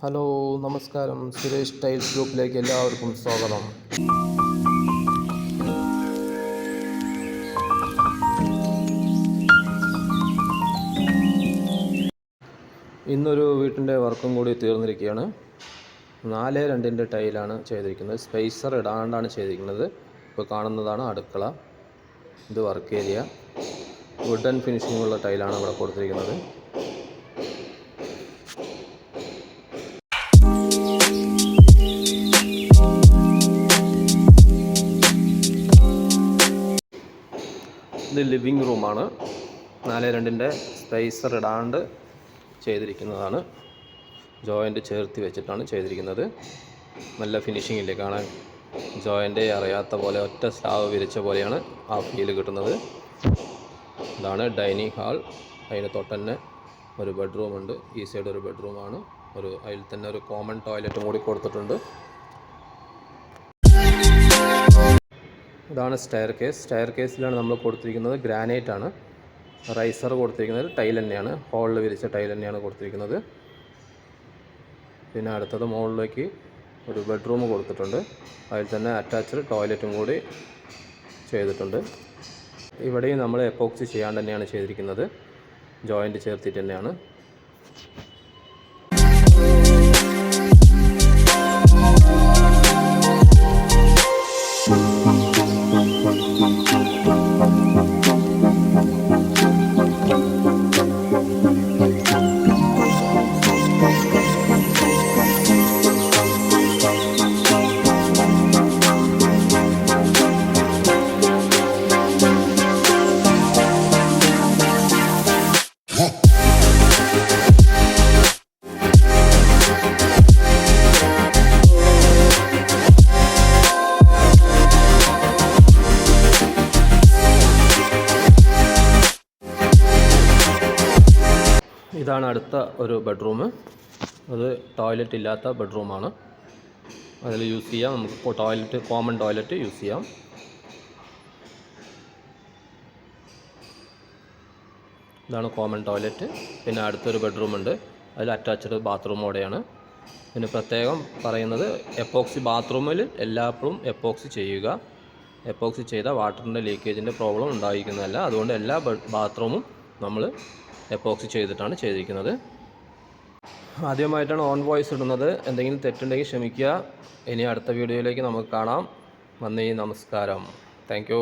Hello നമസ്കാരം, Suresh tiles ഗ്രൂപ്പിലേക്ക് എല്ലാവർക്കും സ്വാഗതം. ഇന്നൊരു വീട്ടിൻ്റെ വർക്കും കൂടി തീർന്നിരിക്കുകയാണ്. 4:2 ടൈലാണ് ചെയ്തിരിക്കുന്നത്. സ്പേസർ ഇടാണ്ടാണ് ചെയ്തിരിക്കുന്നത്. ഇപ്പോൾ കാണുന്നതാണ് അടുക്കള. ഇത് വർക്ക് ഏരിയ. വുഡൻ ഫിനിഷിങ്ങുള്ള ടൈലാണ് ഇവിടെ കൊടുത്തിരിക്കുന്നത്. ഇത് ലിവിങ് റൂമാണ്. 4:2 സ്പേസർ ഇടാണ്ട് ചെയ്തിരിക്കുന്നതാണ്. ജോയിൻ്റ് ചേർത്തി വെച്ചിട്ടാണ് ചെയ്തിരിക്കുന്നത്. നല്ല ഫിനിഷിംഗ് ഇല്ലേ കാണാൻ. ജോയിൻ്റ് അറിയാത്ത പോലെ ഒറ്റ സ്ലാവ് വിരിച്ച പോലെയാണ് ആ ഫീൽ കിട്ടുന്നത്. ഇതാണ് ഡൈനിങ് ഹാൾ. അതിന് തൊട്ടന്നെ ഒരു ബെഡ്റൂമുണ്ട്. ഈ സൈഡ് ഒരു ബെഡ്റൂമാണ്. അതിൽ തന്നെ ഒരു കോമൺ ടോയ്ലറ്റും കൂടി കൊടുത്തിട്ടുണ്ട്. ഇതാണ് സ്റ്റെയർ കേസ്. സ്റ്റെയർ കേസിലാണ് നമ്മൾ കൊടുത്തിരിക്കുന്നത് ഗ്രാനൈറ്റ് ആണ്. റൈസർ കൊടുത്തിരിക്കുന്നത് ടൈൽ തന്നെയാണ്. ഹോളിൽ വിരിച്ച ടൈൽ തന്നെയാണ് കൊടുത്തിരിക്കുന്നത്. പിന്നെ അടുത്തത് മുകളിലേക്ക് ഒരു ബെഡ്റൂം കൊടുത്തിട്ടുണ്ട്. അതിൽ തന്നെ അറ്റാച്ച്ഡ് ടോയ്ലറ്റും കൂടി ചെയ്തിട്ടുണ്ട്. ഇവിടെയും നമ്മൾ എപ്പോക്സി ചെയ്യാണ്ട് തന്നെയാണ് ചെയ്തിരിക്കുന്നത്. ജോയിൻ്റ് ചേർത്തിട്ട് തന്നെയാണ്. ഇതാണ് അടുത്ത ഒരു ബെഡ്റൂം. അത് ടോയ്ലറ്റ് ഇല്ലാത്ത ബെഡ്റൂമാണ്. അതിൽ യൂസ് ചെയ്യാം. നമുക്ക് ടോയ്ലറ്റ്, കോമൺ ടോയ്ലറ്റ് യൂസ് ചെയ്യാം. ഇതാണ് കോമൺ ടോയ്ലറ്റ്. പിന്നെ അടുത്തൊരു ബെഡ്റൂമുണ്ട്. അതിൽ അറ്റാച്ച്ഡ് ബാത്റൂമോടെയാണ്. പിന്നെ പ്രത്യേകം പറയുന്നത്, എപ്പോക്സി ബാത്റൂമിൽ എല്ലാപ്പോഴും എപ്പോക്സി ചെയ്യുക. എപ്പോക്സി ചെയ്താൽ വാട്ടറിൻ്റെ ലീക്കേജിൻ്റെ പ്രോബ്ലം ഉണ്ടായിരിക്കുന്നതല്ല. അതുകൊണ്ട് എല്ലാ ബാത്റൂമും നമ്മൾ എപ്പോക്സി ചെയ്തിട്ടാണ് ചെയ്തിരിക്കുന്നത്. ആദ്യമായിട്ടാണ് ഓൺ വോയിസ് ഇടുന്നത്. എന്തെങ്കിലും തെറ്റുണ്ടെങ്കിൽ ക്ഷമിക്കുക. ഇനി അടുത്ത വീഡിയോയിലേക്ക് നമുക്ക് കാണാം. നന്ദി, നമസ്കാരം. Thank you.